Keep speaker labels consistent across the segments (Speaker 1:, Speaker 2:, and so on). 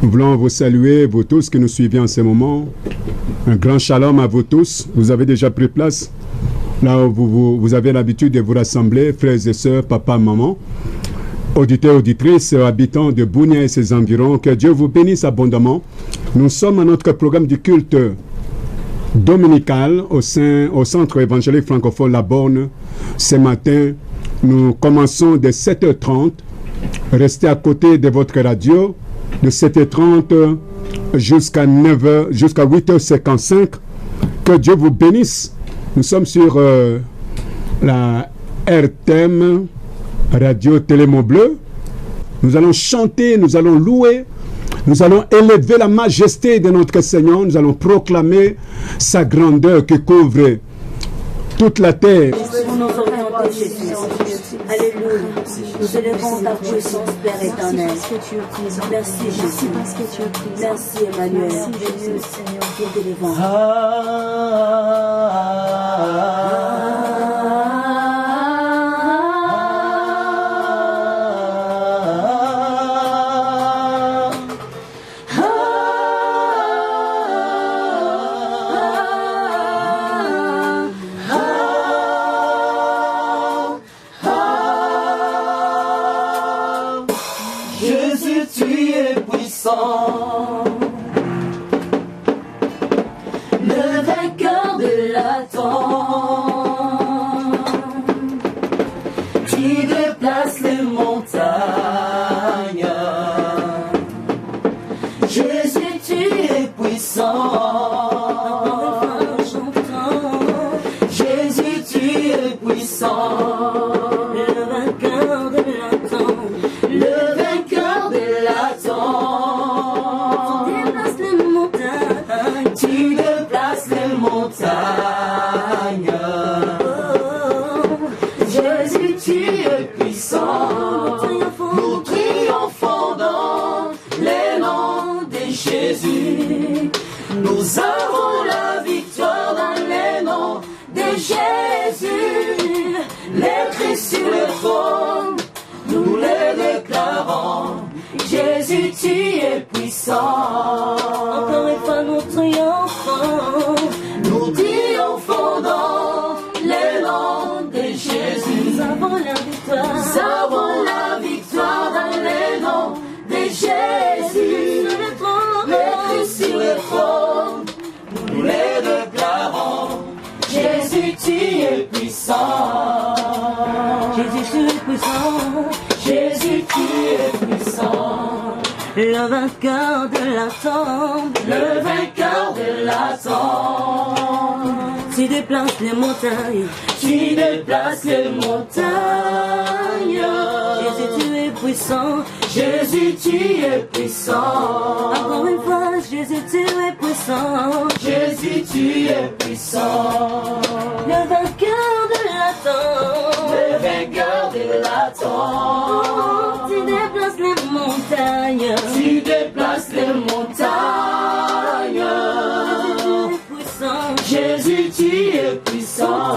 Speaker 1: Nous voulons vous saluer, vous tous qui nous suivez en ce moment. Un grand shalom à vous tous. Vous avez déjà pris place là où vous avez l'habitude de vous rassembler, frères et sœurs, papa, maman, auditeurs, auditrices, habitants de Bunia et ses environs. Que Dieu vous bénisse abondamment. Nous sommes à notre programme du culte dominical au centre évangélique francophone La Borne. Ce matin, nous commençons de 7h30. Restez à côté de votre radio de 7h30 jusqu'à 9h, jusqu'à 8h55. Que Dieu vous bénisse. Nous sommes sur la RTM, Radio Télémon Bleu. Nous allons chanter, nous allons louer, nous allons élever la majesté de notre Seigneur. Nous allons proclamer sa grandeur qui couvre toute la terre.
Speaker 2: Alléluia. Nous élevons ta puissance, Père éternel. Merci Jésus. Merci Emmanuel. Jésus, Seigneur, Dieu de l'évangile.
Speaker 3: Nous avons la victoire dans les noms de Jésus. Les Christ sur le trône, nous les déclarons. Jésus, tu es puissant. Encore une fois, nous triomphons. Nous triomphons dans les noms de Jésus. Nous avons la victoire. Nous avons la victoire dans les noms de Jésus. Les Christ sur le trône, nous les déclarons. Jésus, tu es puissant. Jésus, tu es puissant. Jésus, tu es puissant. Le vainqueur de la tombe. Le vainqueur de la tombe. Tu déplaces les montagnes. Tu déplaces les montagnes. Jésus, tu es puissant. Jésus, tu es puissant. Encore une fois, Jésus, tu es puissant. Jésus, tu es puissant. Le vainqueur de la tombe. Le vainqueur de la tombe. Tu déplaces les montagnes. Tu déplaces les montagnes. Jésus, tu es puissant.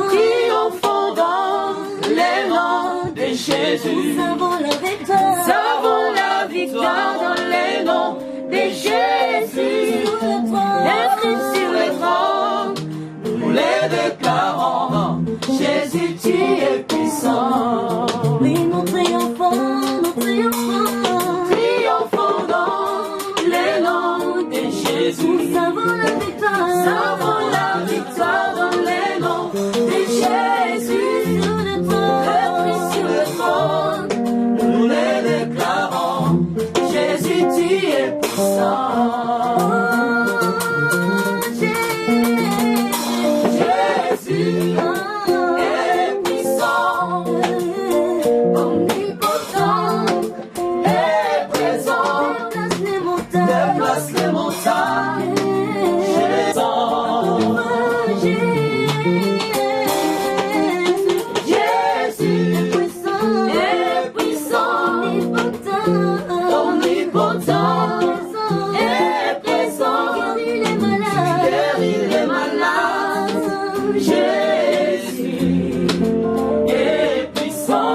Speaker 3: Triomphons dans les noms de Jésus. Nous avons la victoire. Nous avons la victoire dans les noms de Jésus. Les Christ sur le trône, nous les déclarons. Jésus, tu es puissant. Oui, nous triomphons, nous triomphons. Triomphons dans les noms de Jésus. Nous avons la victoire. Nous avons la victoire dans les noms de Jésus. Sur le trône, sur le trône, nous les déclarons. Jésus, tu es puissant. Jésus est puissant, omnipotent, est présent, déplace les montagnes. Jésus est puissant, omnipotent, est présent, guérit les malades. Jésus est puissant.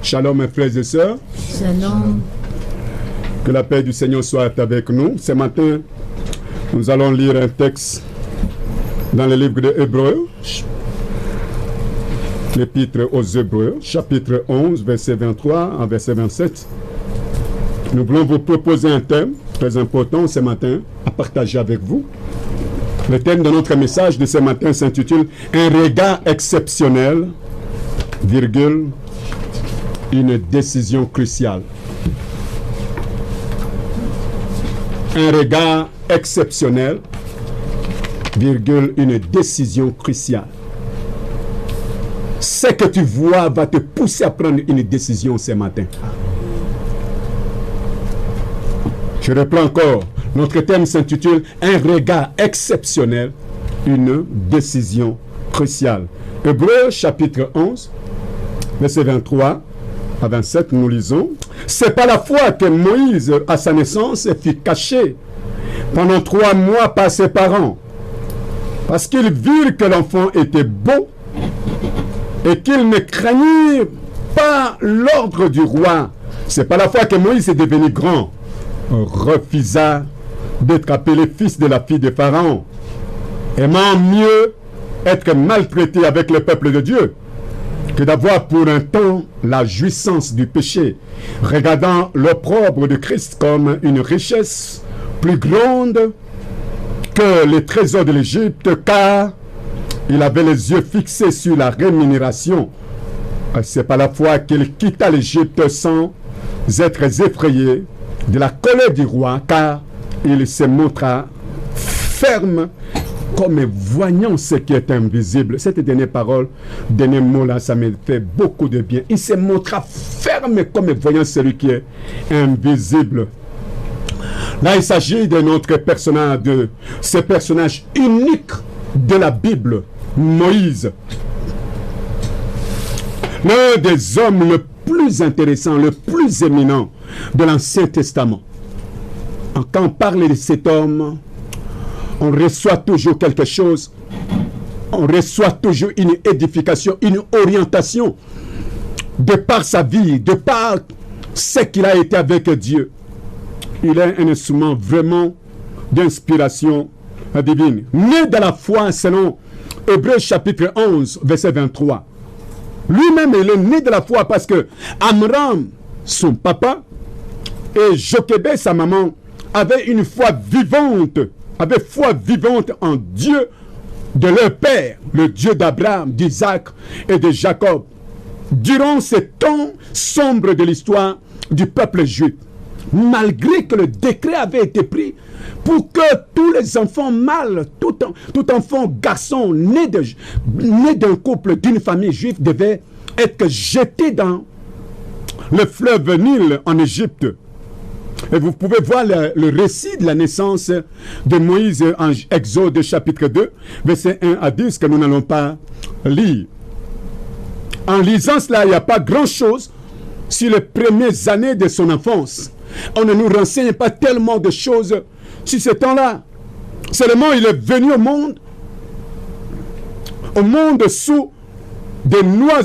Speaker 1: Shalom mes frères et sœurs.
Speaker 4: Shalom.
Speaker 1: Que la paix du Seigneur soit avec nous. Ce matin, nous allons lire un texte dans le livre de Hébreux, l'épître aux Hébreux, chapitre 11, verset 23 à verset 27. Nous voulons vous proposer un thème très important ce matin à partager avec vous. Le thème de notre message de ce matin s'intitule « Un regard exceptionnel, virgule, une décision cruciale ». Un regard exceptionnel, virgule, une décision cruciale. Ce que tu vois va te pousser à prendre une décision ce matin. Je reprends encore. Notre thème s'intitule « Un regard exceptionnel, une décision cruciale ». Hébreux chapitre 11, verset 23 à 27, nous lisons. « C'est par la foi que Moïse, à sa naissance, fut caché pendant 3 mois par ses parents, parce qu'ils virent que l'enfant était beau et qu'ils ne craignirent pas l'ordre du roi. C'est par la foi que Moïse est devenu grand, refusa d'être appelé fils de la fille de Pharaon, aimant mieux être maltraité avec le peuple de Dieu que d'avoir pour un temps la jouissance du péché, regardant l'opprobre de Christ comme une richesse plus grande que les trésors de l'Égypte, car il avait les yeux fixés sur la rémunération. C'est par la foi qu'il quitta l'Égypte sans être effrayé de la colère du roi, car il se montra ferme comme voyant ce qui est invisible. Cette dernière parole, dernier mot là, ça me fait beaucoup de bien. Il se montra ferme comme voyant celui qui est invisible. Là, il s'agit de notre personnage, de ce personnage unique de la Bible, Moïse. L'un des hommes le plus intéressant, le plus éminent de l'Ancien Testament. Quand on parle de cet homme, on reçoit toujours quelque chose, on reçoit toujours une édification, une orientation, de par sa vie, de par ce qu'il a été avec Dieu. Il est un instrument vraiment d'inspiration divine. Né de la foi selon Hébreux chapitre 11, verset 23. Lui-même, il est né de la foi parce que Amram, son papa, et Jochébed, sa maman, avaient une foi vivante, en Dieu de leur père, le Dieu d'Abraham, d'Isaac et de Jacob. Durant ces temps sombres de l'histoire du peuple juif, malgré que le décret avait été pris pour que tous les enfants mâles, tout enfant garçon né d'un couple, d'une famille juive, devait être jeté dans le fleuve Nil en Égypte. Et vous pouvez voir le récit de la naissance de Moïse en Exode chapitre 2, verset 1 à 10, que nous n'allons pas lire. En lisant cela, il n'y a pas grand-chose sur les premières années de son enfance. On ne nous renseigne pas tellement de choses sur ce temps-là. Seulement, il est venu au monde sous des noix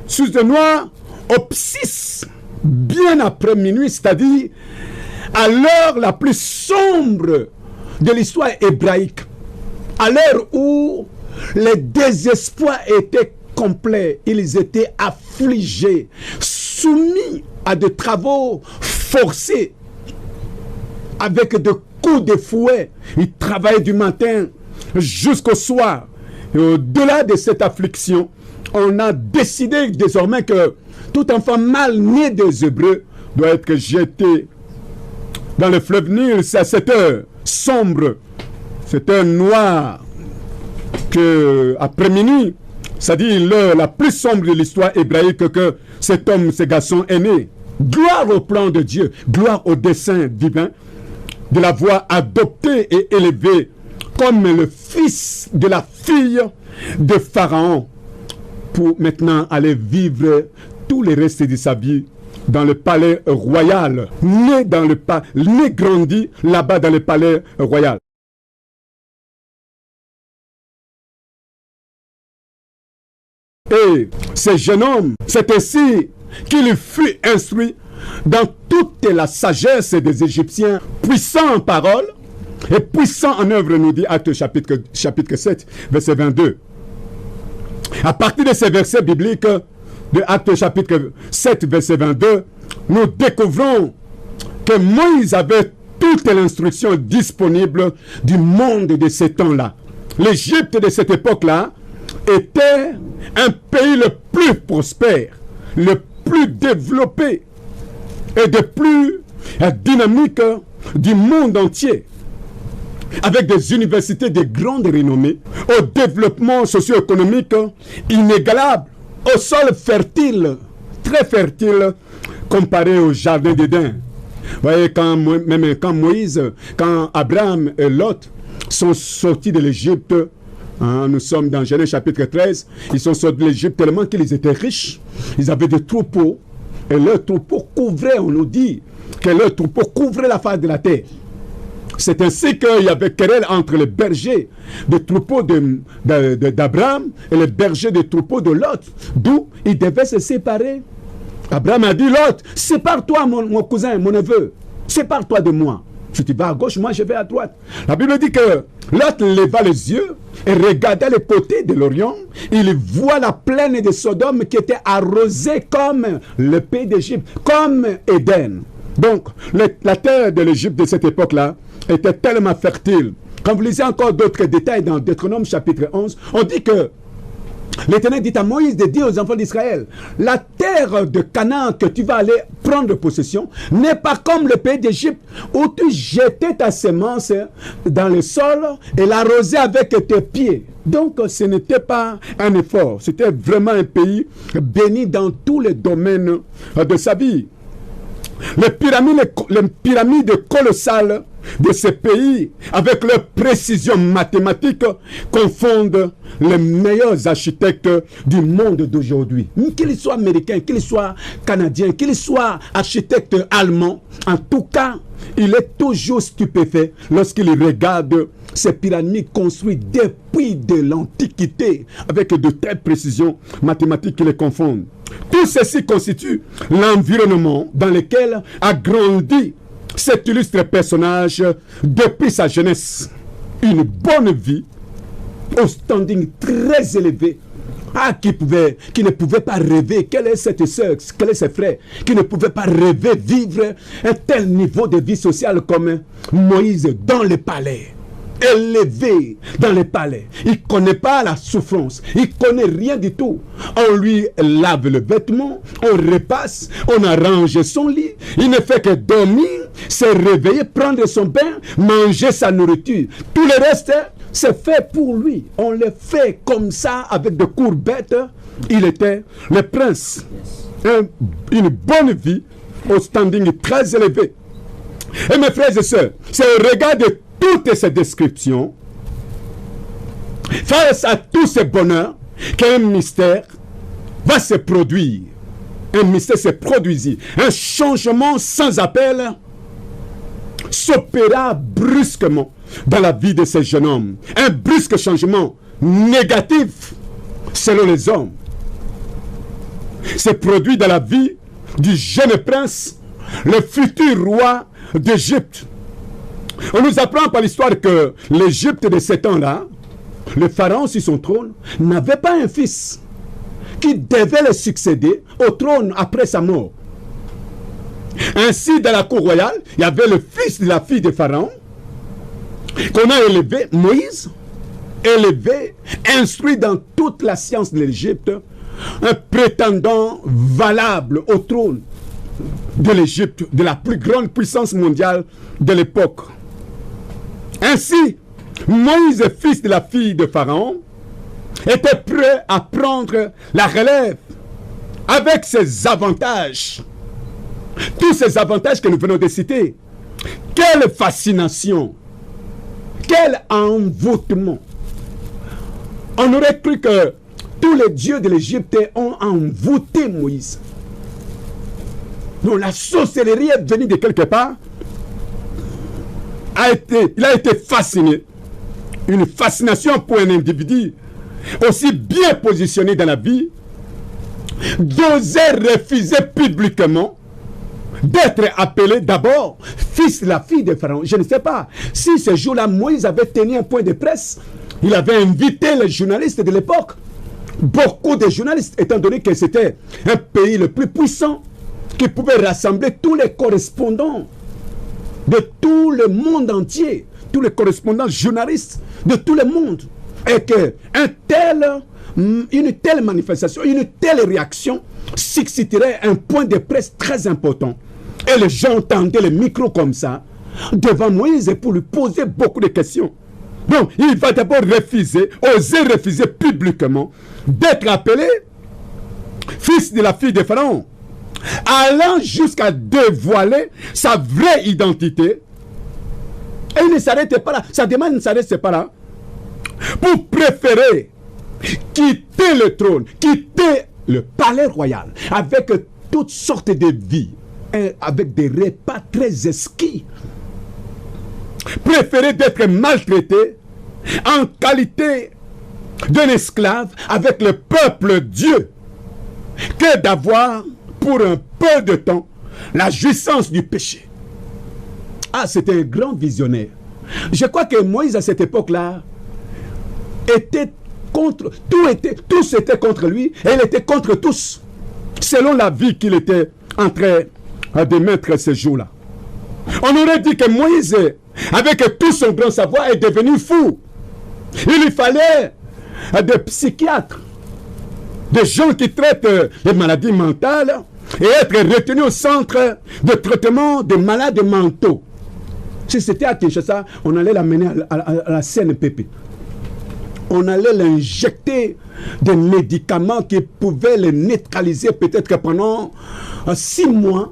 Speaker 1: sous des noix obscis, bien après minuit, c'est-à-dire à l'heure la plus sombre de l'histoire hébraïque, à l'heure où les désespoirs étaient complets, ils étaient affligés, soumis à des travaux forcés, avec des coups de fouet. Ils travaillaient du matin jusqu'au soir. Et au-delà de cette affliction, on a décidé désormais que tout enfant mâle né des Hébreux doit être jeté dans le fleuve Nil. C'est à cette heure sombre, cette heure noire, que après minuit, c'est-à-dire l'heure la plus sombre de l'histoire hébraïque, que cet homme, ce garçon est né. Gloire au plan de Dieu, gloire au dessein divin, de l'avoir adopté et élevé comme le fils de la fille de Pharaon, pour maintenant aller vivre tout le reste de sa vie dans le palais royal, né grandi là-bas dans le palais royal. Et ce jeune homme, c'est ainsi qu'il fut instruit dans toute la sagesse des Égyptiens, puissant en parole et puissant en œuvre, nous dit Actes chapitre 7, verset 22. À partir de ces versets bibliques de Actes chapitre 7, verset 22, nous découvrons que Moïse avait toute l'instruction disponible du monde de ces temps-là. L'Égypte de cette époque-là était un pays le plus prospère, le plus développé et le plus dynamique du monde entier, avec des universités de grande renommée, au développement socio-économique inégalable, au sol fertile, très fertile, comparé au jardin d'Éden. Vous voyez, quand Moïse, quand Abraham et Lot sont sortis de l'Égypte, nous sommes dans Genèse chapitre 13, ils sont sortis de l'Égypte tellement qu'ils étaient riches, ils avaient des troupeaux, et leurs troupeaux couvraient, on nous dit, que leurs troupeaux couvraient la face de la terre. C'est ainsi qu'il y avait querelle entre les bergers des troupeaux d'Abraham et les bergers des troupeaux de Lot, d'où ils devaient se séparer. Abraham a dit: Lot, sépare-toi mon cousin, mon neveu, sépare-toi de moi. Si tu vas à gauche, moi je vais à droite. La Bible dit que Lot leva les yeux et regarda les côtés de l'Orient. Il voit la plaine de Sodome qui était arrosée comme le pays d'Égypte, comme Éden. Donc, la terre de l'Égypte de cette époque-là était tellement fertile. Quand vous lisez encore d'autres détails dans Deutéronome chapitre 11, on dit que l'Éternel dit à Moïse de dire aux enfants d'Israël, la terre de Canaan que tu vas aller prendre possession n'est pas comme le pays d'Égypte où tu jetais ta semence dans le sol et l'arrosais avec tes pieds. Donc ce n'était pas un effort, c'était vraiment un pays béni dans tous les domaines de sa vie. Les pyramides colossales de ces pays, avec leur précision mathématique, confondent les meilleurs architectes du monde d'aujourd'hui. Qu'ils soient américains, qu'ils soient canadiens, qu'ils soient architectes allemands, en tout cas, il est toujours stupéfait lorsqu'il regarde ces pyramides construites depuis de l'Antiquité, avec de telles précisions mathématiques qui les confondent. Tout ceci constitue l'environnement dans lequel a grandi cet illustre personnage depuis sa jeunesse. Une bonne vie, au standing très élevé. Qui ne pouvait pas rêver, quelle est cette sœur, quel est ce frère, qui ne pouvait pas rêver vivre un tel niveau de vie sociale comme Moïse dans le palais. Élevé dans les palais. Il ne connaît pas la souffrance. Il ne connaît rien du tout. On lui lave le vêtement, on repasse, on arrange son lit. Il ne fait que dormir, se réveiller, prendre son bain, manger sa nourriture. Tout le reste, c'est fait pour lui. On le fait comme ça, avec de courbettes. Il était le prince. Une bonne vie au standing très élevé. Et mes frères et sœurs, c'est au regard de toutes ces descriptions, face à tous ces bonheurs, qu'un mystère va se produire. Un mystère se produisit. Un changement sans appel s'opéra brusquement dans la vie de ce jeune homme. Un brusque changement négatif selon les hommes se produit dans la vie du jeune prince, le futur roi d'Égypte. On nous apprend par l'histoire que l'Égypte de ces temps-là, le pharaon sur son trône, n'avait pas un fils qui devait le succéder au trône après sa mort. Ainsi, dans la cour royale, il y avait le fils de la fille de pharaon, qu'on a élevé, Moïse, élevé, instruit dans toute la science de l'Égypte, un prétendant valable au trône de l'Égypte, de la plus grande puissance mondiale de l'époque. Ainsi, Moïse, fils de la fille de Pharaon, était prêt à prendre la relève avec ses avantages. Tous ces avantages que nous venons de citer. Quelle fascination! Quel envoûtement! On aurait cru que tous les dieux de l'Égypte ont envoûté Moïse. Donc la sorcellerie est venue de quelque part. Il a été fasciné. Une fascination pour un individu aussi bien positionné dans la vie, d'oser refuser publiquement d'être appelé d'abord fils de la fille de Pharaon. Je ne sais pas si ce jour-là Moïse avait tenu un point de presse. Il avait invité les journalistes de l'époque. Beaucoup de journalistes, étant donné que c'était un pays le plus puissant, qui pouvait rassembler tous les correspondants de tout le monde entier, tous les correspondants journalistes de tout le monde, et que une telle manifestation, une telle réaction susciterait un point de presse très important. Et les gens tendaient le micro comme ça devant Moïse pour lui poser beaucoup de questions. Donc, il va d'abord oser refuser publiquement d'être appelé fils de la fille de Pharaon, allant jusqu'à dévoiler sa vraie identité. Et il ne s'arrête pas là. Sa demande ne s'arrête pas là. Pour préférer quitter le trône, quitter le palais royal, avec toutes sortes de vies, avec des repas très exquis. Préférer d'être maltraité en qualité d'un esclave avec le peuple Dieu, que d'avoir pour un peu de temps la jouissance du péché. Ah, c'était un grand visionnaire. Je crois que Moïse à cette époque-là était contre, tous étaient contre lui et il était contre tous, selon la vie qu'il était en train de mettre ce jour-là. On aurait dit que Moïse, avec tout son grand savoir, est devenu fou. Il lui fallait des psychiatres des gens qui traitent les maladies mentales et être retenu au centre de traitement des malades mentaux. Si c'était à Kinshasa, on allait l'amener à la CNPP. On allait l'injecter des médicaments qui pouvaient les neutraliser peut-être pendant 6 mois,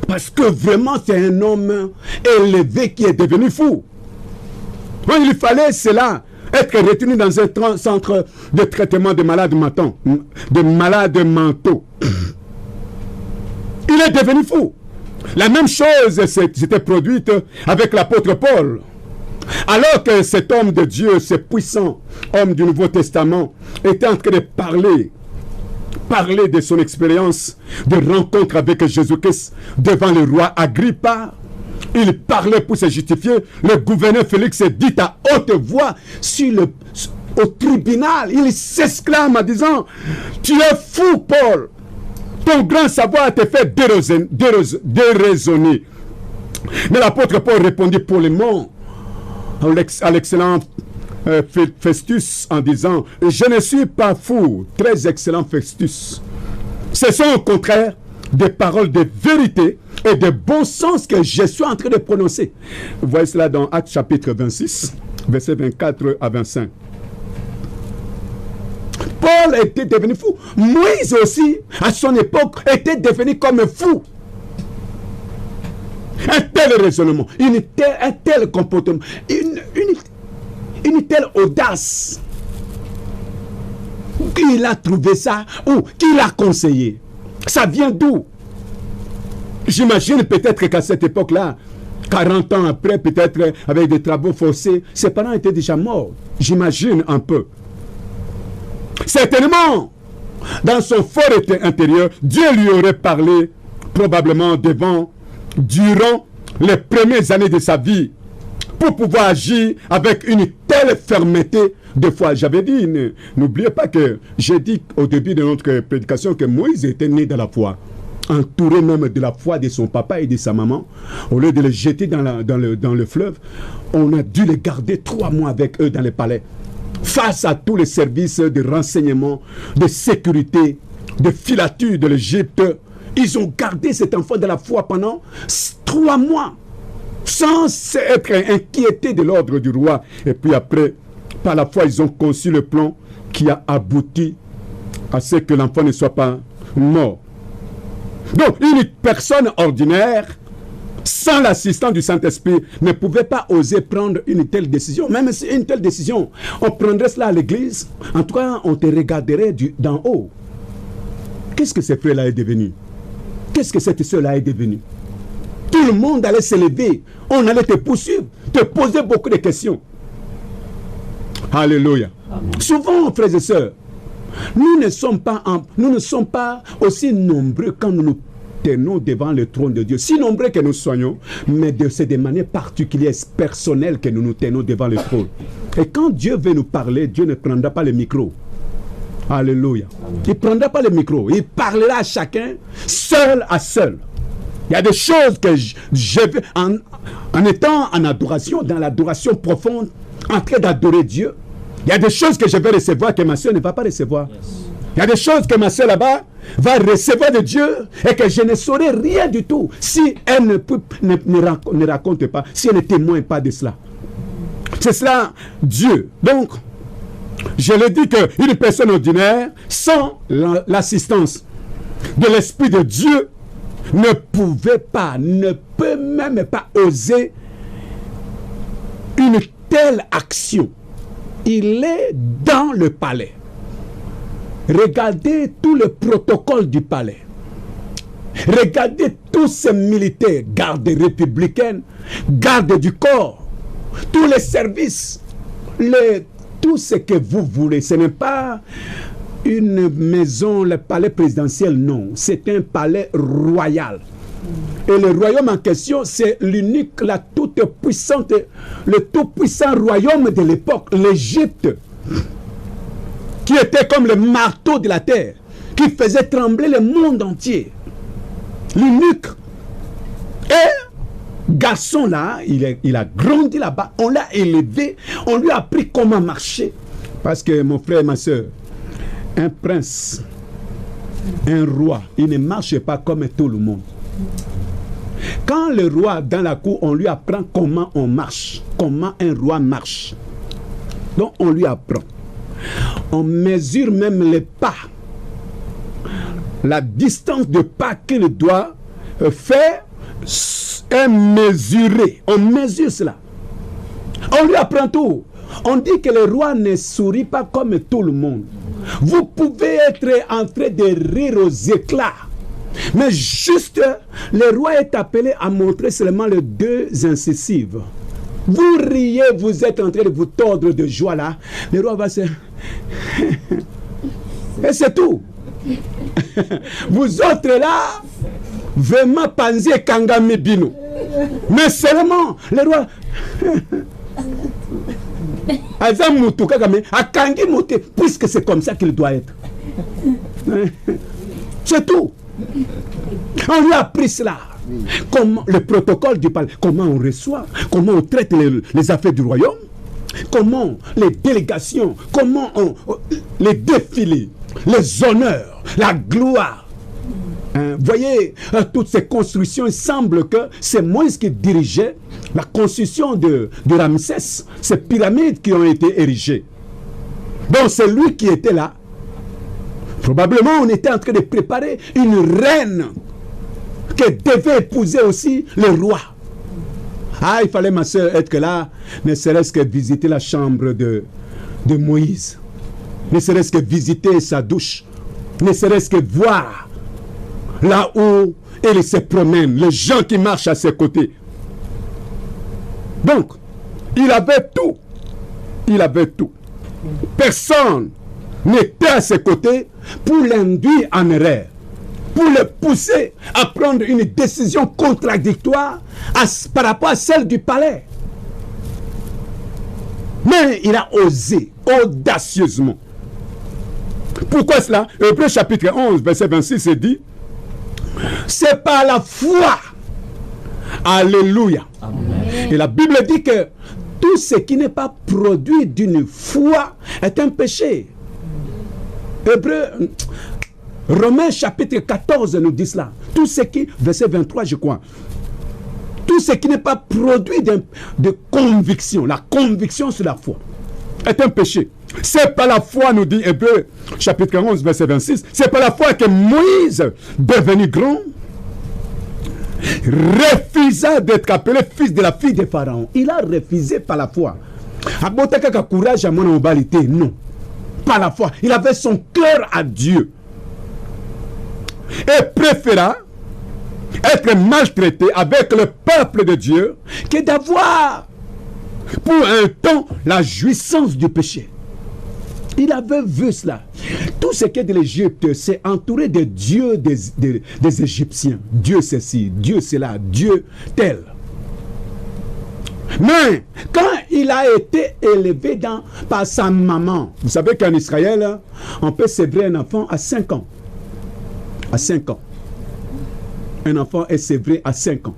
Speaker 1: parce que vraiment c'est un homme élevé qui est devenu fou. Donc, il fallait cela, être retenu dans un centre de traitement de malades mentaux. Il est devenu fou. La même chose s'était produite avec l'apôtre Paul. Alors que cet homme de Dieu, ce puissant homme du Nouveau Testament, était en train de parler de son expérience de rencontre avec Jésus-Christ devant le roi Agrippa, il parlait pour se justifier. Le gouverneur Félix dit à haute voix au tribunal, il s'exclame en disant: tu es fou, Paul, ton grand savoir te fait déraisonner. Mais l'apôtre Paul répondit poliment à l'excellent Festus en disant: je ne suis pas fou, très excellent Festus. Ce sont au contraire des paroles de vérité et de bon sens que je suis en train de prononcer. Vous voyez cela dans Actes chapitre 26, versets 24 à 25. Paul était devenu fou. Moïse aussi, à son époque, était devenu comme fou. Un tel raisonnement, un tel comportement, une telle audace. Qui il a trouvé ça ou qui l'a conseillé? Ça vient d'où? J'imagine peut-être qu'à cette époque-là, 40 ans après, peut-être avec des travaux forcés, ses parents étaient déjà morts. J'imagine un peu. Certainement, dans son fort intérieur, Dieu lui aurait parlé probablement durant les premières années de sa vie pour pouvoir agir avec une telle fermeté de foi. J'avais dit, n'oubliez pas que j'ai dit au début de notre prédication que Moïse était né dans la foi, entouré même de la foi de son papa et de sa maman. Au lieu de les jeter dans le fleuve, on a dû les garder 3 mois avec eux dans les palais, face à tous les services de renseignement, de sécurité, de filature de l'Égypte. Ils ont gardé cet enfant de la foi pendant 3 mois, sans être inquiétés de l'ordre du roi. Et puis après, par la foi, ils ont conçu le plan qui a abouti à ce que l'enfant ne soit pas mort. Donc, une personne ordinaire, sans l'assistance du Saint-Esprit, ne pouvait pas oser prendre une telle décision. Même si une telle décision, on prendrait cela à l'église, en tout cas, on te regarderait d'en haut. Qu'est-ce que ce frère-là est devenu? Qu'est-ce que cette soeur-là est devenue? Tout le monde allait se lever. On allait te poursuivre, te poser beaucoup de questions. Alléluia. Amen. Souvent, frères et sœurs, nous ne sommes pas aussi nombreux quand nous nous tenons devant le trône de Dieu. Si nombreux que nous soyons, mais c'est de manière particulière, personnelle que nous nous tenons devant le trône. Et quand Dieu veut nous parler, Dieu ne prendra pas le micro. Alléluia. Il ne prendra pas le micro. Il parlera à chacun, seul à seul. Il y a des choses que je veux, en étant en adoration, dans l'adoration profonde, en train d'adorer Dieu, il y a des choses que je vais recevoir que ma soeur ne va pas recevoir. Il y a des choses que ma soeur là-bas va recevoir de Dieu et que je ne saurai rien du tout si elle ne raconte pas, si elle ne témoigne pas de cela. C'est cela, Dieu. Donc, je le dis qu'une personne ordinaire, sans l'assistance de l'Esprit de Dieu, ne peut même pas oser une telle action. Il est dans le palais. Regardez tout le protocole du palais. Regardez tous ces militaires, gardes républicaines, gardes du corps, tous les services, tout ce que vous voulez. Ce n'est pas une maison, le palais présidentiel, non. C'est un palais royal. Et le royaume en question, c'est l'unique, la toute puissante, le tout puissant royaume de l'époque, l'Égypte, qui était comme le marteau de la terre, qui faisait trembler le monde entier. L'unique. Et garçon là, il a grandi là-bas, on l'a élevé, on lui a appris comment marcher. Parce que mon frère et ma soeur, Un prince, un roi, il ne marche pas comme tout le monde. Quand le roi, dans la cour, on lui apprend comment on marche, comment un roi marche. Donc on lui apprend. On mesure même les pas, la distance de pas qu'il doit faire est mesurée. On mesure cela. On lui apprend tout. On dit que le roi ne sourit pas comme tout le monde. Vous pouvez être en train de rire aux éclats. Mais juste, le roi est appelé à montrer seulement les deux incisives. Vous riez, vous êtes en train de vous tordre de joie là. Le roi va se... Et c'est tout. Vous autres là, vraiment pensez Kangami Bino. Mais seulement, le roi... puisque c'est comme ça qu'il doit être. C'est tout. On lui a appris cela. Comment, le protocole du palais, comment on reçoit, comment on traite les affaires du royaume, comment les délégations, comment les défilés, les honneurs, la gloire. Voyez, toutes ces constructions, il semble que c'est Moïse qui dirigeait la construction de Ramsès, ces pyramides qui ont été érigées. Donc c'est lui qui était là. Probablement on était en train de préparer une reine qui devait épouser aussi le roi. Ah, il fallait, ma soeur, être là, ne serait-ce que visiter la chambre de Moïse, ne serait-ce que visiter sa douche, ne serait-ce que voir là où il se promène, les gens qui marchent à ses côtés. Donc, il avait tout. Il avait tout. Personne n'était à ses côtés pour l'induire en erreur, pour le pousser à prendre une décision contradictoire par rapport à celle du palais. Mais il a osé audacieusement. Pourquoi cela? Hébreux chapitre 11, verset 26, c'est dit, c'est par la foi. Alléluia. Amen. Et la Bible dit que tout ce qui n'est pas produit d'une foi est un péché. Romains chapitre 14 nous dit cela. Tout ce qui, verset 23 je crois, tout ce qui n'est pas produit de conviction, la conviction sur la foi, est un péché. C'est par la foi, nous dit Hébreux chapitre 11 verset 26, c'est par la foi que Moïse, devenu grand, refusa d'être appelé fils de la fille de Pharaon. Il a refusé par la foi. Abotaka courage à mon obalité, non. Par la foi. Il avait son cœur à Dieu. Et préféra être maltraité avec le peuple de Dieu que d'avoir pour un temps la jouissance du péché. Il avait vu cela. Tout ce qui est de l'Égypte, c'est entouré de dieux des Égyptiens. Dieu ceci, Dieu cela, Dieu tel. Mais quand il a été élevé par sa maman, vous savez qu'en Israël, on peut sévrer un enfant à 5 ans. À 5 ans. Un enfant est sévré à 5 ans.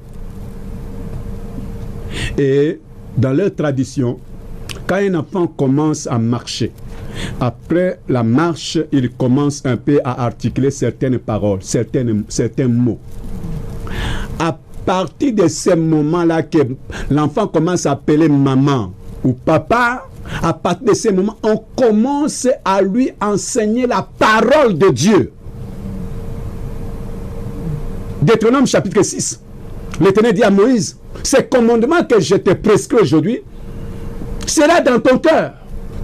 Speaker 1: Et dans leur tradition, quand un enfant commence à marcher, après la marche, il commence un peu à articuler certaines paroles, certains mots. À partir de ce moment-là que l'enfant commence à appeler maman ou papa, à partir de ce moment, on commence à lui enseigner la parole de Dieu. Deutéronome chapitre 6, l'Éternel dit à Moïse, ces commandements que je te prescris aujourd'hui, sera dans ton cœur.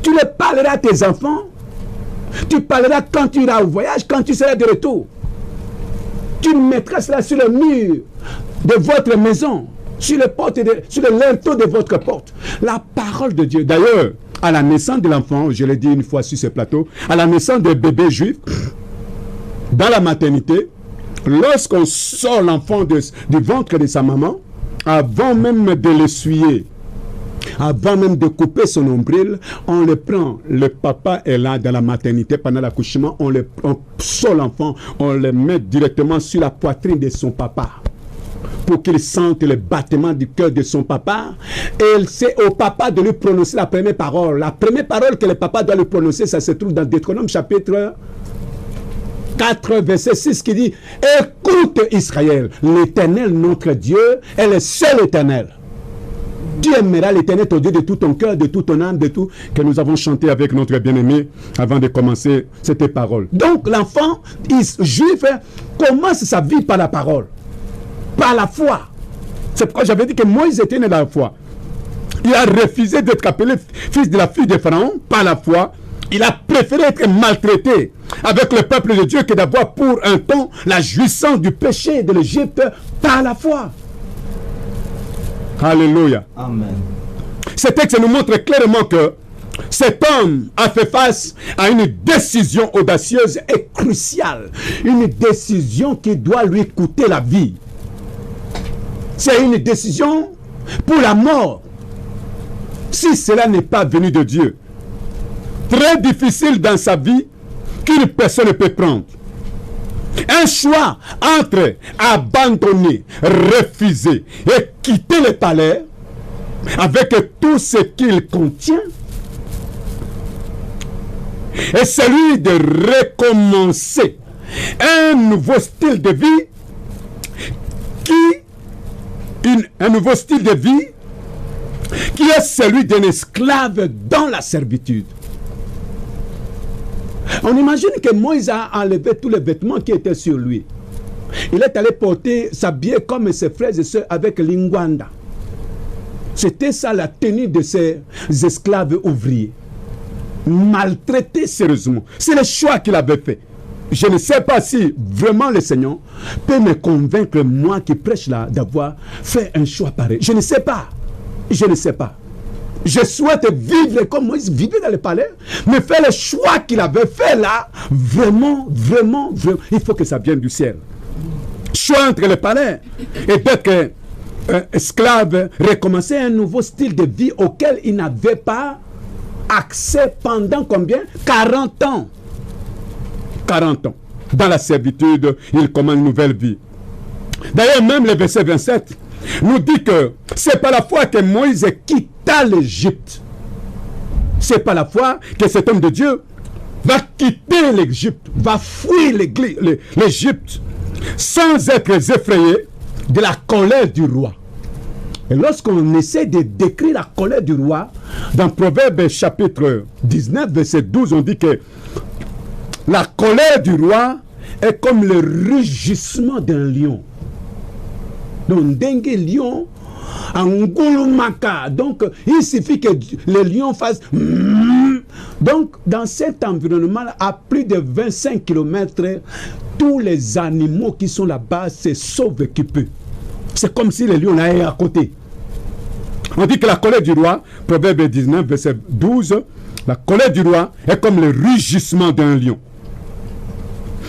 Speaker 1: Tu le parleras à tes enfants. Tu parleras quand tu iras au voyage, quand tu seras de retour. Tu mettras cela sur le mur de votre maison, sur le linteau de votre porte. La parole de Dieu. D'ailleurs, à la naissance de l'enfant, je l'ai dit une fois sur ce plateau, à la naissance de bébé juif, dans la maternité, lorsqu'on sort l'enfant du ventre de sa maman, avant même de l'essuyer, avant même de couper son nombril, on le prend. Le papa est là dans la maternité pendant l'accouchement. On sort l'enfant, on le met directement sur la poitrine de son papa. pour qu'il sente le battement du cœur de son papa. Et c'est au papa de lui prononcer la première parole. La première parole que le papa doit lui prononcer, ça se trouve dans Deutéronome chapitre 4, verset 6, qui dit: écoute Israël, l'Éternel notre Dieu est le seul Éternel. Tu aimeras l'Éternel ton Dieu de tout ton cœur, de toute ton âme, de tout, que nous avons chanté avec notre bien-aimé avant de commencer cette parole. Donc l'enfant juif commence sa vie par la parole, par la foi. C'est pourquoi j'avais dit que Moïse était né dans la foi. Il a refusé d'être appelé fils de la fille de Pharaon par la foi. Il a préféré être maltraité avec le peuple de Dieu que d'avoir pour un temps la jouissance du péché de l'Égypte par la foi. Alléluia.
Speaker 4: Amen.
Speaker 1: Ce texte nous montre clairement que cet homme a fait face à une décision audacieuse et cruciale. Une décision qui doit lui coûter la vie. C'est une décision pour la mort. Si cela n'est pas venu de Dieu. Très difficile dans sa vie qu'une personne peut prendre. Un choix entre abandonner, refuser et quitter le palais avec tout ce qu'il contient et celui de recommencer un nouveau style de vie qui est celui d'un esclave dans la servitude. On imagine que Moïse a enlevé tous les vêtements qui étaient sur lui. Il est allé s'habiller comme ses frères et sœurs avec l'ingwanda. C'était ça la tenue de ces esclaves ouvriers. Maltraités sérieusement. C'est le choix qu'il avait fait. Je ne sais pas si vraiment le Seigneur peut me convaincre, moi qui prêche là, d'avoir fait un choix pareil. Je ne sais pas. Je ne sais pas. Je souhaite vivre comme Moïse vivait dans le palais, mais faire le choix qu'il avait fait là, vraiment, il faut que ça vienne du ciel. Choix entre le palais et d'être esclave, recommencer un nouveau style de vie auquel il n'avait pas accès pendant combien? 40 ans. 40 ans. Dans la servitude, il commence une nouvelle vie. D'ailleurs, même le verset 27 nous dit que c'est par la foi que Moïse quitta l'Égypte. C'est par la foi que cet homme de Dieu va quitter l'Égypte, va fuir l'Égypte sans être effrayé de la colère du roi. Et lorsqu'on essaie de décrire la colère du roi, dans Proverbe chapitre 19, verset 12, on dit que la colère du roi est comme le rugissement d'un lion. Donc, dengue lion, angulumaka. Donc, il suffit que le lion fasse. Donc, dans cet environnement, à plus de 25 km, tous les animaux qui sont là-bas se sauvent qui peut. C'est comme si le lion est à côté. On dit que la colère du roi, Proverbe 19, verset 12, la colère du roi est comme le rugissement d'un lion.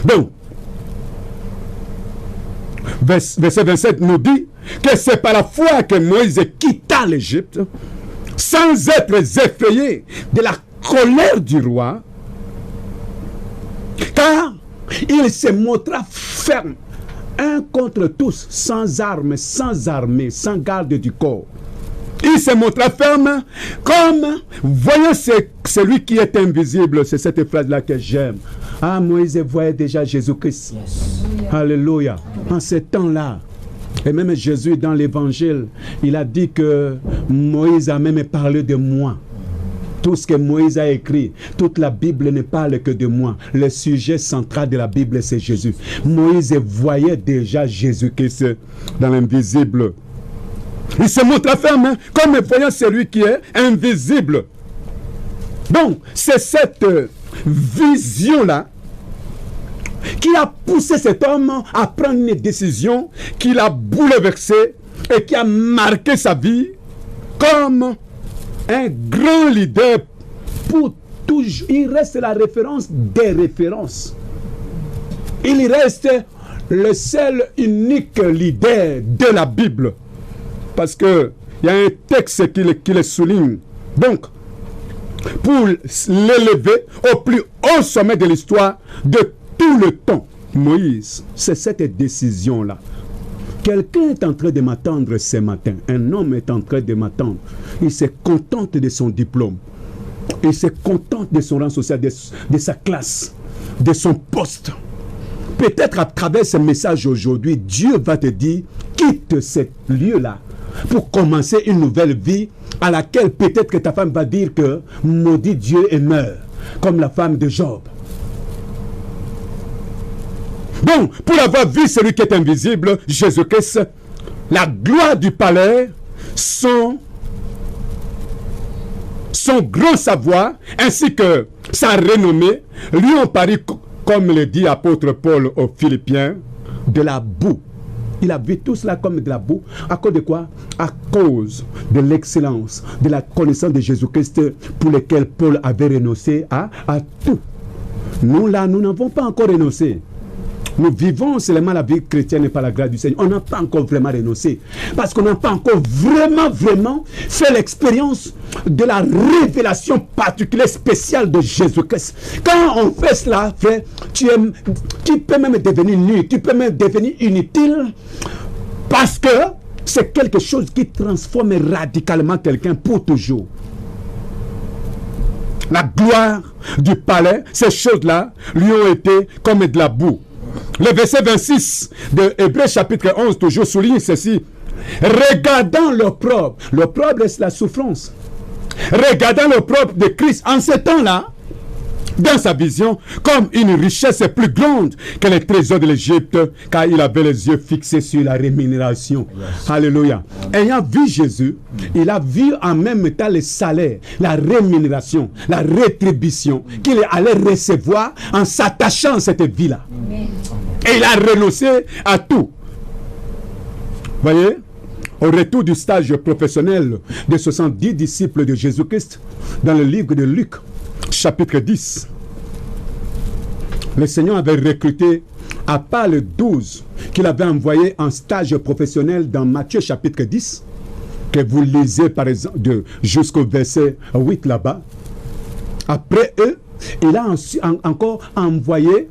Speaker 1: Donc, verset 27 nous dit que c'est par la foi que Moïse quitta l'Égypte sans être effrayé de la colère du roi, car il se montra ferme, un contre tous, sans armes, sans armée, sans garde du corps. Il se montra ferme comme voyant celui qui est invisible. C'est cette phrase-là que j'aime. Ah, Moïse voyait déjà Jésus-Christ. Yes. Alléluia. En ce temps-là, et même Jésus dans l'évangile, il a dit que Moïse a même parlé de moi. Tout ce que Moïse a écrit, toute la Bible ne parle que de moi. Le sujet central de la Bible, c'est Jésus. Moïse voyait déjà Jésus-Christ dans l'invisible. Il se montre ferme comme voyant celui qui est invisible. Donc, c'est cette vision-là qui a poussé cet homme à prendre une décision qui l'a bouleversé et qui a marqué sa vie comme un grand leader pour toujours. Il reste la référence des références. Il reste le seul unique leader de la Bible. Parce qu'il y a un texte qui le souligne. Donc, pour l'élever au plus haut sommet de l'histoire de tout le temps, Moïse, c'est cette décision-là Quelqu'un est en train de m'attendre ce matin. Un homme est en train de m'attendre. Il se contente de son diplôme. Il se contente de son rang social, de sa classe, de son poste. Peut-être à travers ce message aujourd'hui, Dieu va te dire, quitte ce lieu-là pour commencer une nouvelle vie à laquelle peut-être que ta femme va dire que maudit Dieu et meurt, comme la femme de Job. Donc, pour avoir vu celui qui est invisible, Jésus-Christ, la gloire du palais, son grand savoir, ainsi que sa renommée, lui ont paru, comme le dit l'apôtre Paul aux Philippiens, de la boue. Il a vu tout cela comme de la boue. À cause de quoi? À cause de l'excellence, de la connaissance de Jésus-Christ pour lequel Paul avait renoncé à tout. Nous là, nous n'avons pas encore renoncé. Nous vivons seulement la vie chrétienne et par la grâce du Seigneur. On n'a pas encore vraiment renoncé. Parce qu'on n'a pas encore vraiment fait l'expérience de la révélation particulière, spéciale de Jésus-Christ. Quand on fait cela, frère, tu peux même devenir nul, tu peux même devenir inutile. Parce que c'est quelque chose qui transforme radicalement quelqu'un pour toujours. La gloire du palais, ces choses-là lui ont été comme de la boue. Le verset 26 de Hébreux chapitre 11 toujours souligne ceci. Regardant l'opprobre. L'opprobre, c'est la souffrance. Regardant l'opprobre de Christ en ce temps-là, dans sa vision, comme une richesse plus grande que les trésors de l'Égypte, car il avait les yeux fixés sur la rémunération. Yes. Alléluia. Ayant vu Jésus, il a vu en même temps le salaire, la rémunération, la rétribution qu'il allait recevoir en s'attachant à cette vie-là. Et il a renoncé à tout. Voyez, au retour du stage professionnel de 70 disciples de Jésus-Christ, dans le livre de Luc, chapitre 10, le Seigneur avait recruté, à part les 12 qu'il avait envoyés en stage professionnel dans Matthieu chapitre 10, que vous lisez par exemple jusqu'au verset 8 là-bas. Après eux, il a encore envoyé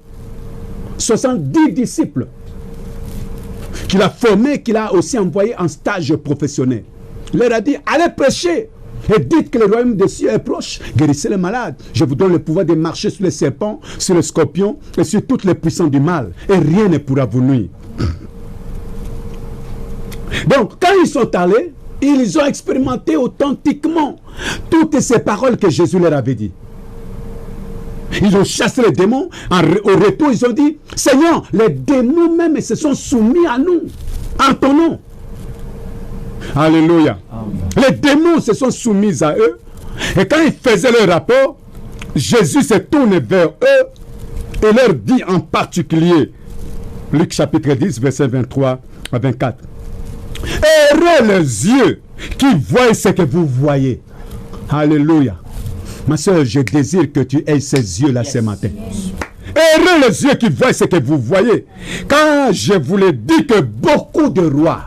Speaker 1: 70 disciples qu'il a formés, qu'il a aussi envoyés en stage professionnel. Il leur a dit, allez prêcher et dites que le royaume des cieux est proche. Guérissez les malades. Je vous donne le pouvoir de marcher sur les serpents, sur les scorpions et sur toutes les puissances du mal. Et rien ne pourra vous nuire. Donc, quand ils sont allés, ils ont expérimenté authentiquement toutes ces paroles que Jésus leur avait dit. Ils ont chassé les démons. Au retour, ils ont dit, Seigneur, les démons même se sont soumis à nous, en ton nom. Alléluia. Les démons se sont soumis à eux. Et quand ils faisaient leur rapport, Jésus se tourne vers eux et leur dit en particulier, Luc chapitre 10, verset 23 à 24. Heureux les yeux qui voient ce que vous voyez. Alléluia. Ma soeur, je désire que tu aies ces yeux-là ce matin. Heureux les yeux qui voient ce que vous voyez. Car je vous l'ai dit que beaucoup de rois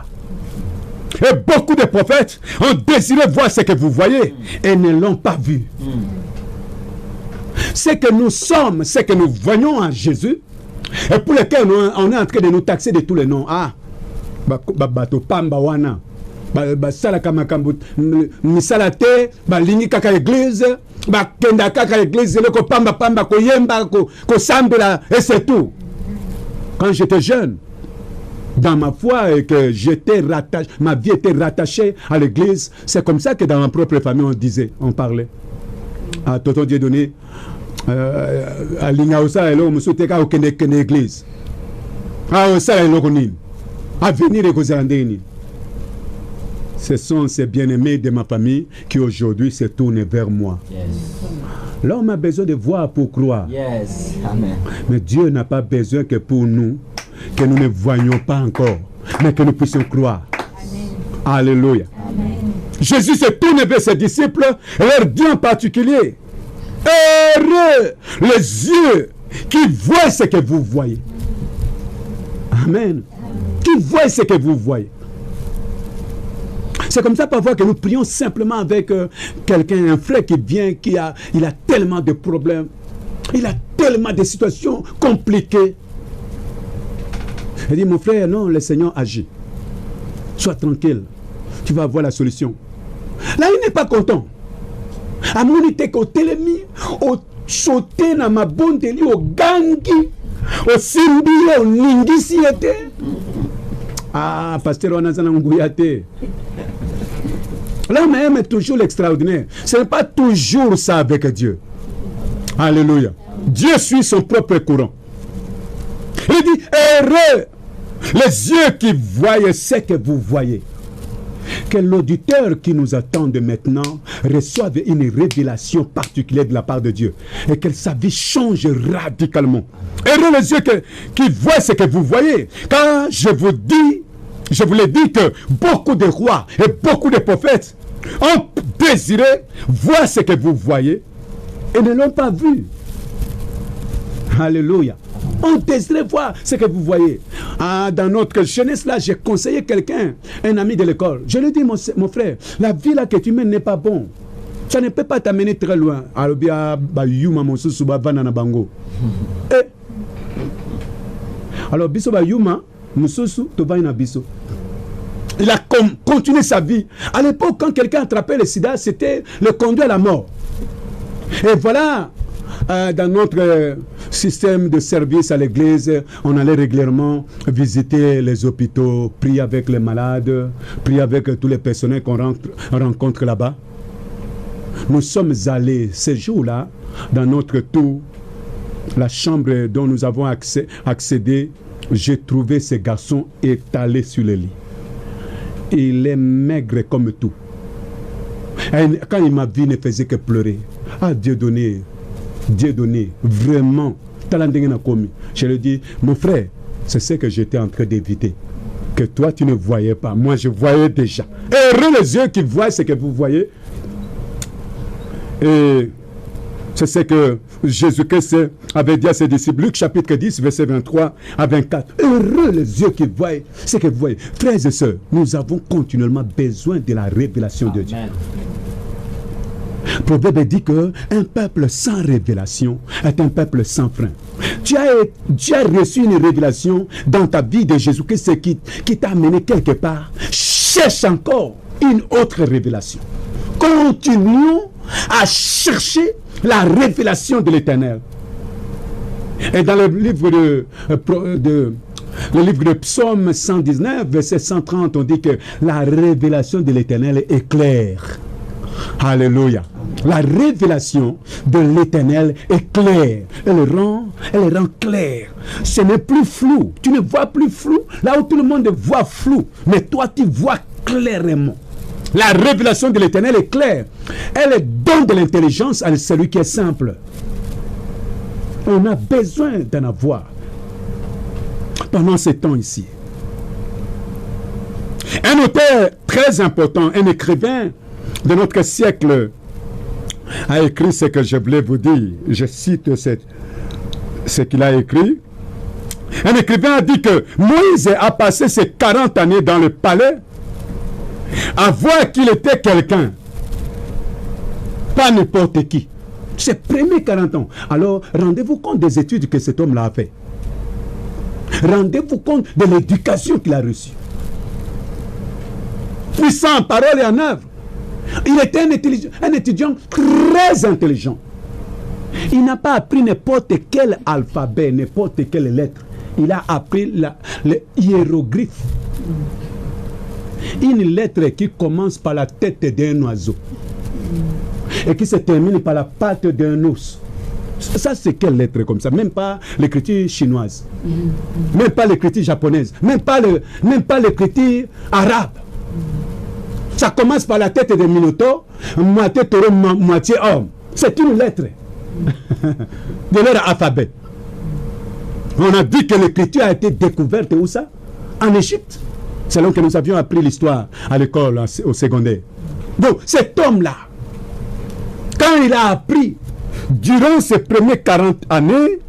Speaker 1: et beaucoup de prophètes ont désiré voir ce que vous voyez et ne l'ont pas vu. Ce que nous sommes, ce que nous voyons en Jésus, et pour lesquels on est en train de nous taxer de tous les noms. Ah, bato pamba wana, basala kamakambu, misalate, balingi kaka église, bakenda kaka église, leko pamba pamba koyemba ko sambela et c'est tout. Quand j'étais jeune, dans ma foi et que j'étais rattaché, ma vie était rattachée à l'église, c'est comme ça que dans ma propre famille on disait, on parlait. À Tonton Dieudonné, à Lingaosa et là, on me souhaitait qu'à aucune église. À Osa et l'Ogonine. À venir et Gozerandéni. Ce sont ces bien-aimés de ma famille qui aujourd'hui se tournent vers moi. Yes. L'homme a besoin de voir pour croire. Yes. Amen. Mais Dieu n'a pas besoin que pour nous, que nous ne voyions pas encore, mais que nous puissions croire. Amen. Alléluia. Amen. Jésus se tourne vers ses disciples et leur dit en particulier, heureux les yeux qui voient ce que vous voyez. Amen. Qui voient ce que vous voyez. C'est comme ça parfois que nous prions simplement avec quelqu'un, un frère qui vient, il a tellement de problèmes, il a tellement de situations compliquées. Il dit, mon frère, non, le Seigneur agit. Sois tranquille. Tu vas avoir la solution. Là, il n'est pas content. À mon été côté les mis, au sauté dans ma bonne délit, au gangi, au simbi, au ningisi était. Ah, pasteur, on a un ngouyate. L'homme aime toujours l'extraordinaire. Ce n'est pas toujours ça avec Dieu. Alléluia. Dieu suit son propre courant. Il dit, heureux les yeux qui voient ce que vous voyez. Que l'auditeur qui nous attend de maintenant reçoive une révélation particulière de la part de Dieu. Et que sa vie change radicalement. Heureux les yeux qui voient ce que vous voyez. Quand je vous l'ai dit que beaucoup de rois et beaucoup de prophètes ont désiré voir ce que vous voyez et ne l'ont pas vu. Alléluia. On désirait voir ce que vous voyez. Ah, dans notre jeunesse là, j'ai conseillé quelqu'un, un ami de l'école. Je lui ai dit, mon frère, la vie là que tu mènes n'est pas bon. Ça ne peut pas t'amener très loin. Alors, biso ba yuma, mususu, to va na biso. Il a continué sa vie. À l'époque, quand quelqu'un attrapait le sida, c'était le conduit à la mort. Et voilà, dans notre système de service à l'église, on allait régulièrement visiter les hôpitaux, prier avec les malades, prier avec tous les personnels qu'on rencontre là-bas. Nous sommes allés ces jours-là, dans notre tour, la chambre dont nous avons accédé, j'ai trouvé ce garçon étalé sur le lit. Il est maigre comme tout. Et quand il m'a vu, il ne faisait que pleurer. Ah, Dieu donné, vraiment. Je lui dis, mon frère, c'est ce que j'étais en train d'éviter. Que toi, tu ne voyais pas. Moi, je voyais déjà. Heureux les yeux qui voient ce que vous voyez. Et c'est ce que Jésus-Christ avait dit à ses disciples. Luc chapitre 10, verset 23 à 24. Heureux les yeux qui voient ce que vous voyez. Frères et sœurs, nous avons continuellement besoin de la révélation de Dieu. Proverbe dit qu'un peuple sans révélation est un peuple sans frein. Tu as reçu une révélation dans ta vie de Jésus-Christ qui t'a amené quelque part. Cherche encore une autre révélation. Continuons à chercher la révélation de l'Éternel. Et dans le livre de Psaume 119, verset 130, on dit que la révélation de l'Éternel est claire. Alléluia. La révélation de l'Éternel est claire. Elle rend claire. Ce n'est plus flou. Tu ne vois plus flou. Là où tout le monde voit flou, mais toi tu vois clairement. La révélation de l'Éternel est claire. Elle donne de l'intelligence à celui qui est simple. On a besoin d'en avoir pendant ce temps ici. Un auteur très important, un écrivain de notre siècle, a écrit ce que je voulais vous dire. Je cite ce qu'il a écrit. Un écrivain a dit que Moïse a passé ses 40 années dans le palais à voir qu'il était quelqu'un. Pas n'importe qui. Ses premiers 40 ans. Alors, rendez-vous compte des études que cet homme-là a fait. Rendez-vous compte de l'éducation qu'il a reçue. Puissant en parole et en œuvre. Il était un étudiant très intelligent. Il n'a pas appris n'importe quel alphabet, n'importe quelle lettre. Il a appris les hiéroglyphes. Une lettre qui commence par la tête d'un oiseau et qui se termine par la patte d'un ours. Ça, c'est quelle lettre comme ça? Même pas l'écriture chinoise, même pas l'écriture japonaise, même pas l'écriture arabe. Ça commence par la tête de Minotaure, moitié taureau, moitié homme. C'est une lettre de leur alphabet. On a dit que l'écriture a été découverte où ça? En Égypte. Selon que nous avions appris l'histoire à l'école, au secondaire. Donc, cet homme-là, quand il a appris, durant ses premières 40 années,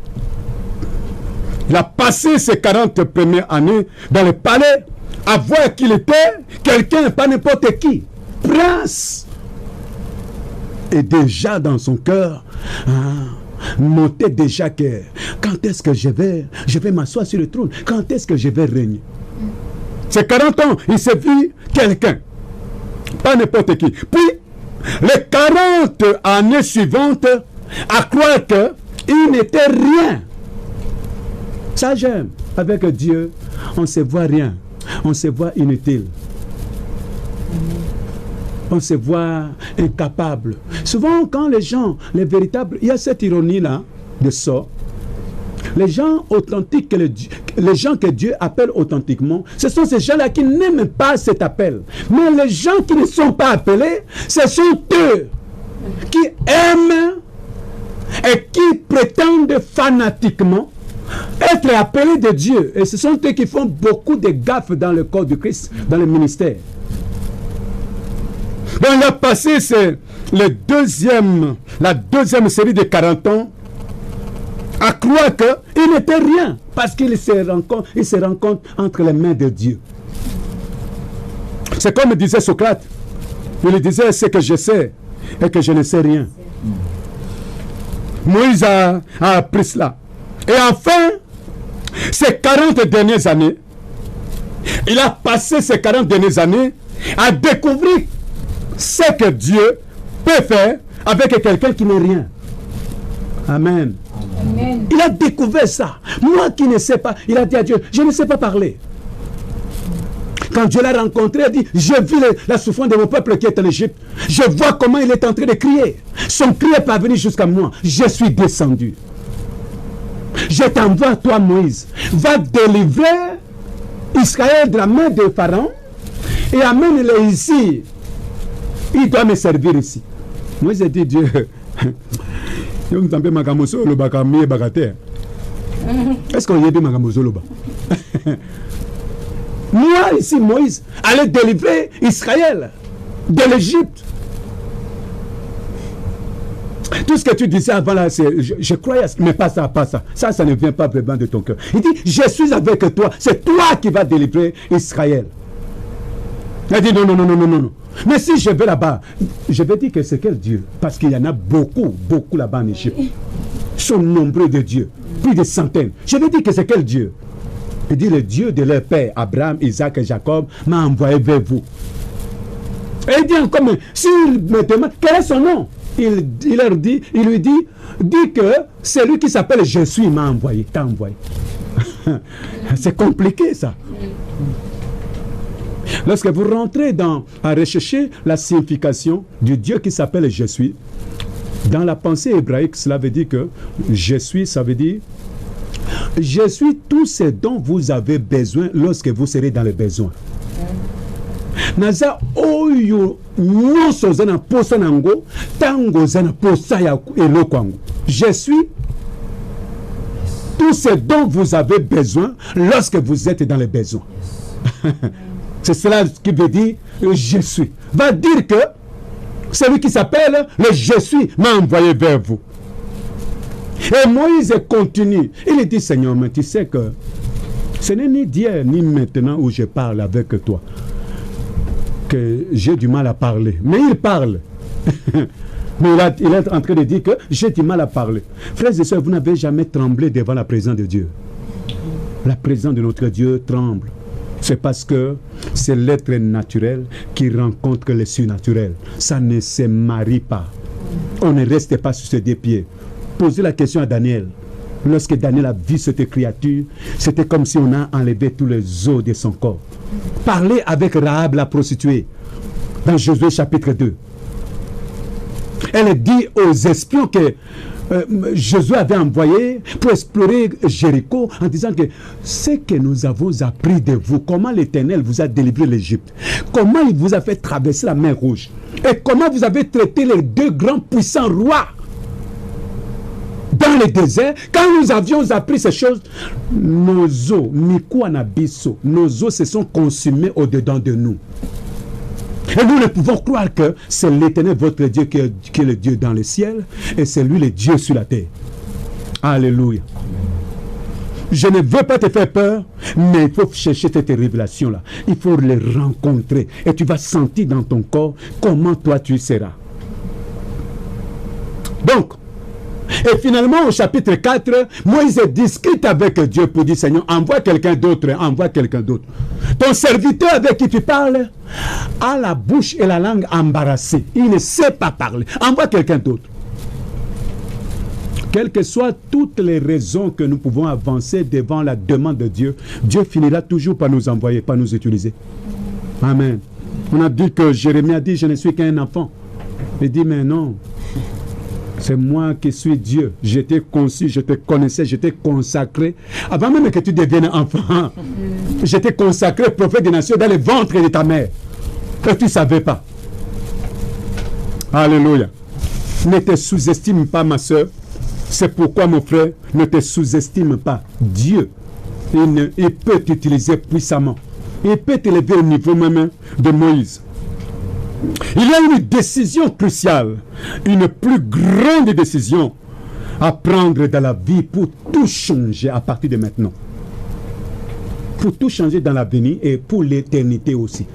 Speaker 1: il a passé ses 40 premières années dans le palais, à voir qu'il était quelqu'un, pas n'importe qui, prince. Et déjà dans son cœur, montait déjà que quand est-ce que je vais m'asseoir sur le trône? Quand est-ce que je vais régner? Ces 40 ans, il s'est vu quelqu'un. Pas n'importe qui. Puis, les 40 années suivantes, à croire qu'il n'était rien. Ça, j'aime. Avec Dieu, on ne se voit rien. On se voit inutile. On se voit incapable. Souvent, quand les gens, les véritables, il y a cette ironie-là de ça. Les gens authentiques, les gens que Dieu appelle authentiquement, ce sont ces gens-là qui n'aiment pas cet appel. Mais les gens qui ne sont pas appelés, ce sont eux qui aiment et qui prétendent fanatiquement être appelés de Dieu. Et ce sont eux qui font beaucoup de gaffes dans le corps du Christ, dans le ministère. Donc, il a passé la deuxième série de 40 ans à croire qu'il n'était rien, parce qu'il se rencontre entre les mains de Dieu. C'est comme disait Socrate. Il disait, c'est que je sais et que je ne sais rien. Moïse a appris cela. Et enfin, ces 40 dernières années, il a passé ces 40 dernières années à découvrir ce que Dieu peut faire avec quelqu'un qui n'est rien. Amen. Amen. Il a découvert ça. Moi qui ne sais pas, il a dit à Dieu, je ne sais pas parler. Quand Dieu l'a rencontré, il a dit, j'ai vu la souffrance de mon peuple qui est en Égypte. Je vois comment il est en train de crier. Son cri est parvenu jusqu'à moi. Je suis descendu. Je t'envoie, toi Moïse. Va délivrer Israël de la main de Pharaon et amène-le ici. Il doit me servir ici. Moïse a dit, Dieu, est-ce qu'on y a dit Magamozoloba? Moi, ici, Moïse, allait délivrer Israël de l'Égypte. Tout ce que tu disais avant là, je croyais, mais pas ça, pas ça. Ça ne vient pas vraiment de ton cœur. Il dit, je suis avec toi, c'est toi qui vas délivrer Israël. Il a dit, non, non, non, non, non, non. Mais si je vais là-bas, je vais dire que c'est quel Dieu? Parce qu'il y en a beaucoup, beaucoup là-bas en Égypte. Ils sont nombreux de dieux, plus de centaines. Je vais dire que c'est quel Dieu? Il dit, le Dieu de leur père, Abraham, Isaac et Jacob, m'a envoyé vers vous. Et il dit encore, s'il me demande, quel est son nom? Il lui dit que c'est lui qui s'appelle Je suis, m'a envoyé, t'a envoyé. C'est compliqué ça. Lorsque vous rentrez à rechercher la signification du Dieu qui s'appelle Je suis, dans la pensée hébraïque, cela veut dire que Je suis, ça veut dire je suis tout ce dont vous avez besoin lorsque vous serez dans le besoin. Naza oyo nyonso zana posa nango tango zana posa ya elokwango. Je suis tout ce dont vous avez besoin lorsque vous êtes dans les besoins. C'est cela qui veut dire je suis. Va dire que celui qui s'appelle le je suis m'a envoyé vers vous. Et Moïse continue. Il dit, Seigneur, mais tu sais que ce n'est ni d'hier ni maintenant où je parle avec toi que j'ai du mal à parler. Mais il parle. Mais il est en train de dire que j'ai du mal à parler. Frères et sœurs, vous n'avez jamais tremblé devant la présence de Dieu. La présence de notre Dieu tremble. C'est parce que c'est l'être naturel qui rencontre le surnaturel. Ça ne se marie pas. On ne reste pas sur ses deux pieds. Posez la question à Daniel. Lorsque Daniel a vu cette créature, c'était comme si on a enlevé tous les os de son corps. Parlez avec Rahab la prostituée dans Josué chapitre 2. Elle dit aux espions que Josué avait envoyé pour explorer Jéricho en disant que ce que nous avons appris de vous, comment l'Éternel vous a délivré l'Égypte, comment il vous a fait traverser la mer Rouge et comment vous avez traité les deux grands puissants rois dans le désert. Quand nous avions appris ces choses, nos os, nos os se sont consumés au-dedans de nous. Et nous ne pouvons croire que c'est l'Éternel, votre Dieu, qui est le Dieu dans le ciel, et c'est lui le Dieu sur la terre. Alléluia. Je ne veux pas te faire peur, mais il faut chercher cette révélation-là. Il faut les rencontrer. Et tu vas sentir dans ton corps comment toi tu seras. Donc, Et finalement, au chapitre 4, Moïse discute avec Dieu pour dire, Seigneur, envoie quelqu'un d'autre, envoie quelqu'un d'autre. Ton serviteur avec qui tu parles a la bouche et la langue embarrassées. Il ne sait pas parler. Envoie quelqu'un d'autre. Quelles que soient toutes les raisons que nous pouvons avancer devant la demande de Dieu, Dieu finira toujours par nous envoyer, par nous utiliser. Amen. On a dit que Jérémie a dit, je ne suis qu'un enfant. Il dit, mais non. C'est moi qui suis Dieu. Je t'ai conçu, je te connaissais, je t'ai consacré. Avant même que tu deviennes enfant, je t'ai consacré prophète des nations dans le ventre de ta mère. Et tu ne savais pas. Alléluia. Ne te sous-estime pas, ma soeur. C'est pourquoi, mon frère, ne te sous-estime pas. Dieu, il peut t'utiliser puissamment. Il peut t'élever au niveau même de Moïse. Il y a une décision cruciale, une plus grande décision à prendre dans la vie pour tout changer à partir de maintenant. Pour tout changer dans l'avenir et pour l'éternité aussi.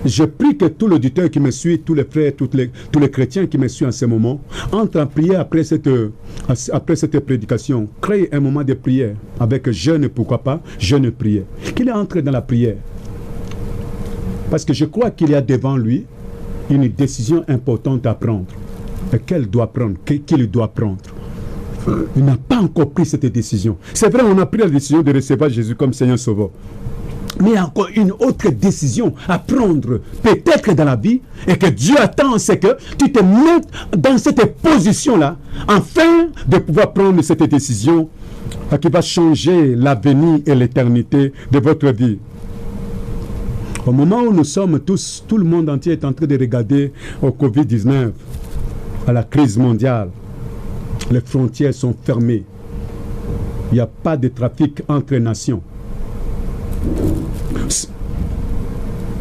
Speaker 1: Je prie que tout l'auditeur qui me suit, tous les frères, tous les chrétiens qui me suivent en ce moment, entrent en prière après cette prédication. Créez un moment de prière avec jeûne, pourquoi pas, jeûne et prière. Qu'il entre dans la prière. Parce que je crois qu'il y a devant lui une décision importante à prendre. Et qu'elle doit prendre, qu'il doit prendre. Il n'a pas encore pris cette décision. C'est vrai, on a pris la décision de recevoir Jésus comme Seigneur Sauveur. Mais il y a encore une autre décision à prendre, peut-être dans la vie, et que Dieu attend, c'est que tu te mettes dans cette position-là, afin de pouvoir prendre cette décision qui va changer l'avenir et l'éternité de votre vie. Au moment où nous sommes tous, tout le monde entier est en train de regarder au Covid-19, à la crise mondiale. Les frontières sont fermées. Il n'y a pas de trafic entre nations.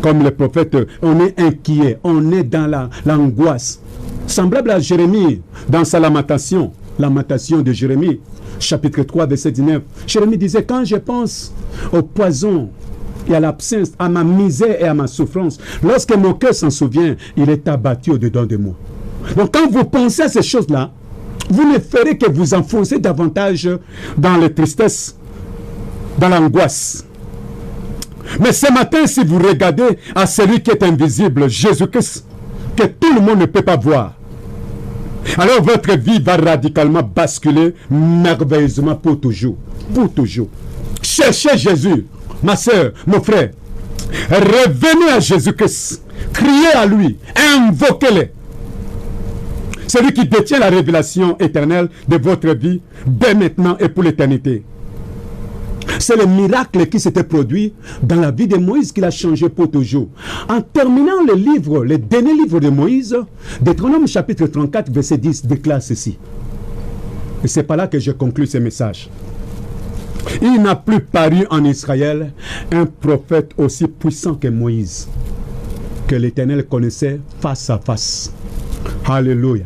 Speaker 1: Comme le prophète, on est inquiet, on est dans l'angoisse. Semblable à Jérémie, dans sa lamentation de Jérémie, chapitre 3, verset 19. Jérémie disait, quand je pense au poison et à l'absence, à ma misère et à ma souffrance, lorsque mon cœur s'en souvient, il est abattu au-dedans de moi. Donc quand vous pensez à ces choses-là, vous ne ferez que vous enfoncer davantage dans les tristesses, dans l'angoisse. Mais ce matin, si vous regardez à celui qui est invisible, Jésus-Christ, que tout le monde ne peut pas voir, alors votre vie va radicalement basculer merveilleusement pour toujours. Pour toujours. Cherchez Jésus, ma soeur, mon frère. Revenez à Jésus-Christ. Criez à lui. Invoquez-le. Celui qui détient la révélation éternelle de votre vie, dès maintenant et pour l'éternité. C'est le miracle qui s'était produit dans la vie de Moïse qui l'a changé pour toujours. En terminant le dernier livre de Moïse, Deutéronome chapitre 34, verset 10, déclare ceci. Et c'est par là que je conclus ce message. Il n'a plus paru en Israël un prophète aussi puissant que Moïse, que l'Éternel connaissait face à face. Alléluia.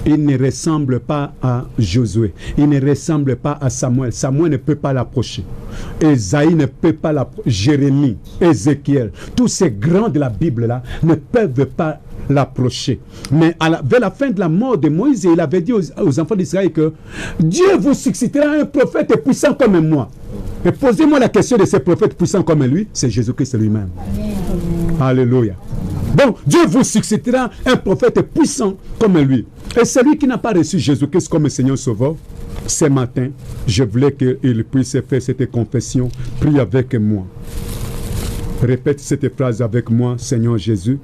Speaker 1: Il ne ressemble pas à Josué. Il ne ressemble pas à Samuel. Samuel ne peut pas l'approcher. Ésaïe ne peut pas l'approcher. Jérémie, Ézéchiel, tous ces grands de la Bible-là ne peuvent pas l'approcher. Mais vers la fin de la mort de Moïse, il avait dit aux enfants d'Israël que Dieu vous suscitera un prophète puissant comme moi. Et posez-moi la question de ce prophète puissant comme lui, c'est Jésus-Christ lui-même. Alléluia. Donc, Dieu vous suscitera un prophète puissant comme lui. Et celui qui n'a pas reçu Jésus-Christ comme Seigneur Sauveur, ce matin, je voulais qu'il puisse faire cette confession. Prie avec moi. Répète cette phrase avec moi. Seigneur Jésus,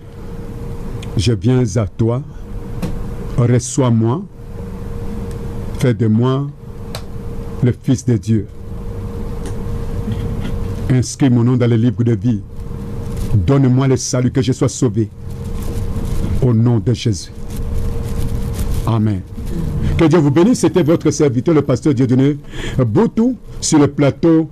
Speaker 1: je viens à toi. Reçois-moi. Fais de moi le Fils de Dieu. Inscris mon nom dans le livre de vie. Donne-moi le salut, que je sois sauvé. Au nom de Jésus. Amen. Que Dieu vous bénisse. C'était votre serviteur, le pasteur Dieudonné Boutou, sur le plateau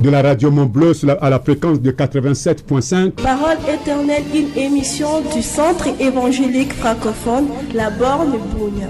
Speaker 1: de la radio Mont-Bleu à la fréquence de 87.5.
Speaker 4: Parole éternelle, une émission du Centre évangélique francophone, la Borne Bougne.